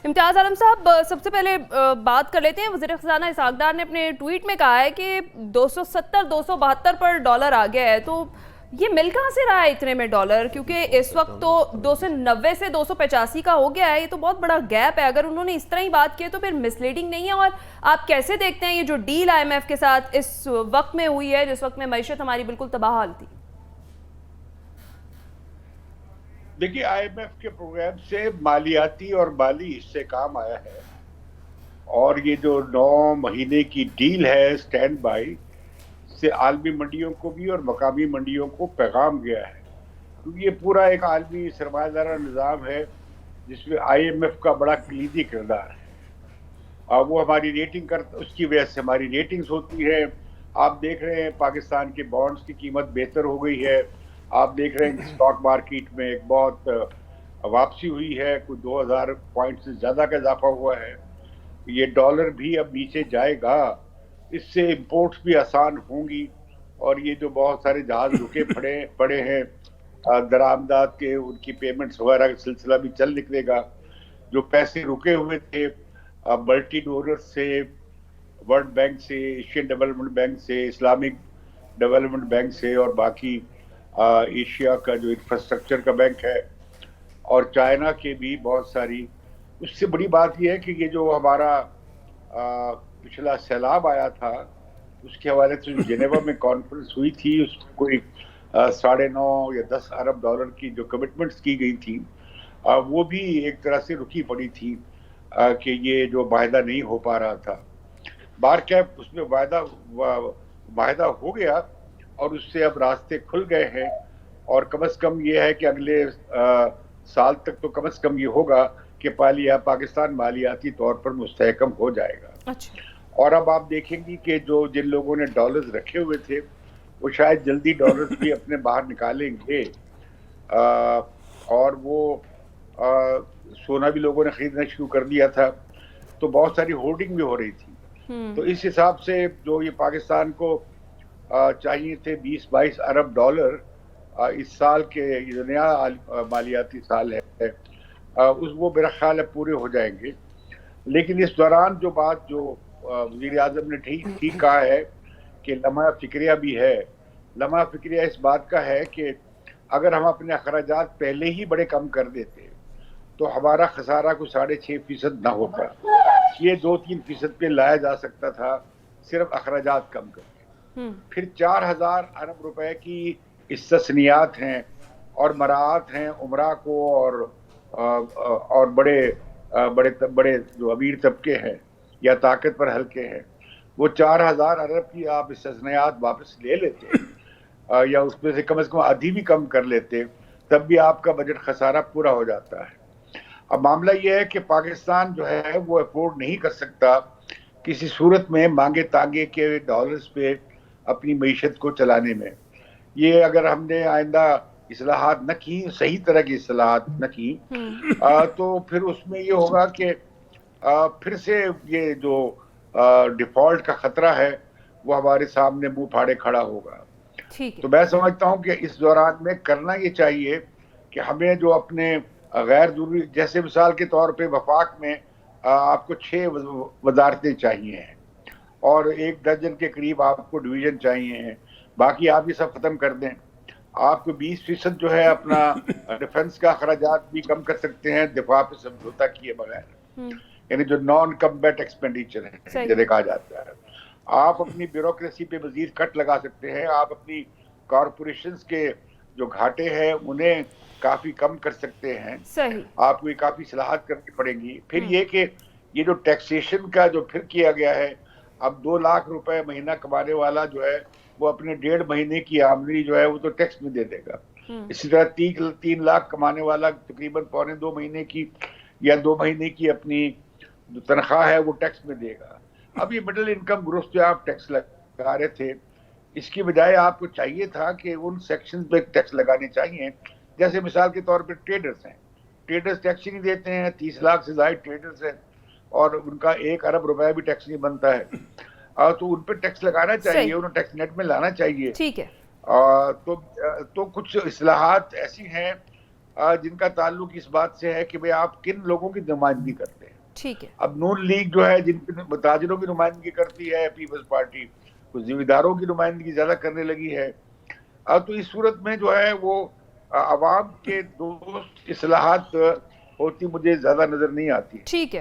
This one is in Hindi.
इम्तियाज आलम साहब, सबसे पहले बात कर लेते हैं। वज़ीर ख़ज़ाना इसहाक़ डार ने अपने ट्वीट में कहा है कि 270-272 पर डॉलर आ गया है। तो ये मिल कहाँ से रहा है इतने में डॉलर? क्योंकि इस वक्त तो 290 से 285 का हो गया है। ये तो बहुत बड़ा गैप है। अगर उन्होंने इस तरह ही बात की है तो फिर मिसलीडिंग नहीं है? और आप कैसे देखते हैं ये जो डील IMF के साथ इस वक्त में हुई है, जिस वक्त में मईशत हमारी बिल्कुल तबाह हाल थी? देखिए, IMF के प्रोग्राम से मालियाती और माली हिस्से काम आया है, और ये जो 9 महीने की डील है स्टैंड बाई से आलमी मंडियों को भी और मकामी मंडियों को पैगाम गया है, क्योंकि ये पूरा एक आलमी सरमायादारा निज़ाम है जिसमें IMF का बड़ा कलीदी किरदार है। और वो हमारी रेटिंग उसकी वजह से हमारी रेटिंग्स होती है। आप देख रहे हैं पाकिस्तान के बॉन्ड्स की कीमत बेहतर हो गई है। आप देख रहे हैं कि स्टॉक मार्केट में एक बहुत वापसी हुई है, कुछ 2000 पॉइंट से ज़्यादा का इजाफा हुआ है। ये डॉलर भी अब नीचे जाएगा, इससे इंपोर्ट्स भी आसान होंगी, और ये जो बहुत सारे जहाज रुके पड़े हैं दरामदात के, उनकी पेमेंट्स वगैरह का सिलसिला भी चल निकलेगा। जो पैसे रुके हुए थे मल्टी डोनर से, वर्ल्ड बैंक से, एशियन डेवलपमेंट बैंक से, इस्लामिक डेवलपमेंट बैंक से, और बाकी एशिया का जो इंफ्रास्ट्रक्चर का बैंक है, और चाइना के भी बहुत सारी। उससे बड़ी बात यह है कि ये जो हमारा पिछला सैलाब आया था, उसके हवाले से जो जिनेवा में कॉन्फ्रेंस हुई थी, उसमें कोई 9.5 या 10 अरब डॉलर की जो कमिटमेंट्स की गई थी, वो भी एक तरह से रुकी पड़ी थी कि ये जो वायदा नहीं हो पा रहा था। बार कैप उसमें वायदा हो गया, और उससे अब रास्ते खुल गए हैं, और कम से कम ये है कि अगले साल तक तो कम से कम ये होगा कि पाकिस्तान मालियाती तौर पर मुस्तहकम हो जाएगा। अच्छा। और अब आप देखेंगी कि जिन लोगों ने डॉलर्स रखे हुए थे, वो शायद जल्दी डॉलर्स भी अपने बाहर निकालेंगे, और वो सोना भी लोगों ने खरीदना शुरू कर दिया था, तो बहुत सारी होर्डिंग भी हो रही थी। तो इस हिसाब से जो ये पाकिस्तान को चाहिए थे 20-22 अरब डॉलर इस साल के, ये नया मालियाती साल है, वो मेरा ख्याल है पूरे हो जाएंगे। लेकिन इस दौरान जो बात जो वज़ीर आज़म ने ठीक कहा है कि लम्हा फिक्रिया भी है। लम्हा फिक्रिया इस बात का है कि अगर हम अपने अखराजात पहले ही बड़े कम कर देते तो हमारा खसारा कुछ 6.5% ना होता, ये 2-3% पे लाया जा सकता था सिर्फ अखराजात कम करके। फिर 4000 अरब रुपए की इस्तस्नियात हैं और मराआत हैं उमरा को, और बड़े जो अमीर तबके हैं या ताकतवर हल्के हैं, वो 4000 अरब की आप इस्तस्नियात वापस ले लेते, या उसमें से कम आधी भी कम कर लेते, तब भी आपका बजट खसारा पूरा हो जाता है। अब मामला यह है कि पाकिस्तान जो है वो अफोर्ड नहीं कर सकता किसी सूरत में मांगे तांगे के डॉलर्स पे अपनी मईशत को चलाने में। ये अगर हमने आइंदा इस्लाहात न की, सही तरह की इस्लाहात न की, तो फिर उसमें ये होगा कि फिर से ये जो डिफॉल्ट का खतरा है वो हमारे सामने मुंह फाड़े खड़ा होगा। तो मैं समझता हूँ कि इस दौरान में करना ये चाहिए कि हमें जो अपने गैर जरूरी, जैसे मिसाल के तौर पे वफाक में आपको 6 वजारतें चाहिए हैं और 1 दर्जन के करीब आपको डिवीजन चाहिए हैं, बाकी आप ये सब खत्म कर दें, आपको 20% जो है अपना डिफेंस का अखराजात भी कम कर सकते हैं दिफा पे समझौता किए बगैर, यानी जो नॉन कम्बैट एक्सपेंडिचर है जिन्हें कहा जाता है। आप अपनी ब्यूरोक्रेसी पे मजीद कट लगा सकते हैं, आप अपनी कॉरपोरेशंस के जो घाटे हैं उन्हें काफी कम कर सकते हैं। सही। आपको ये काफी सलाहत करनी पड़ेगी। फिर ये कि ये जो टैक्सेशन का जो फिर किया गया है, अब 2 लाख रुपए महीना कमाने वाला जो है वो अपने 1.5 महीने की आमदनी जो है वो तो टैक्स में दे देगा। इसी तरह 3 लाख कमाने वाला तकरीबन 2.25 महीने की या 2 महीने की अपनी जो तनख्वाह है वो टैक्स में देगा। अब ये मिडिल इनकम ग्रुप्स जो आप टैक्स लगा रहे थे, इसकी बजाय आपको चाहिए था कि उन सेक्शन पे टैक्स लगाने चाहिए, जैसे मिसाल के तौर पे ट्रेडर्स हैं, ट्रेडर्स टैक्स ही नहीं देते हैं, 30 लाख से ज्यादा ट्रेडर्स हैं और उनका 1 अरब रुपए भी टैक्स नहीं बनता है, तो उन पर टैक्स लगाना चाहिए, उन्हें टैक्स नेट में लाना चाहिए। ठीक है। तो कुछ इस्लाहात ऐसी हैं जिनका ताल्लुक इस बात से है कि भाई आप किन लोगों की नुमाइंदगी करते हैं। ठीक है। अब नून लीग जो है जिन ताजिरों की नुमाइंदगी करती है पीपल्स पार्टी, कुछ जिम्मेदारों की नुमाइंदगी ज्यादा करने लगी है। अब तो इस सूरत में जो है वो अवाम के दोस्त इस्लाहात होती मुझे ज्यादा नजर नहीं आती। ठीक है।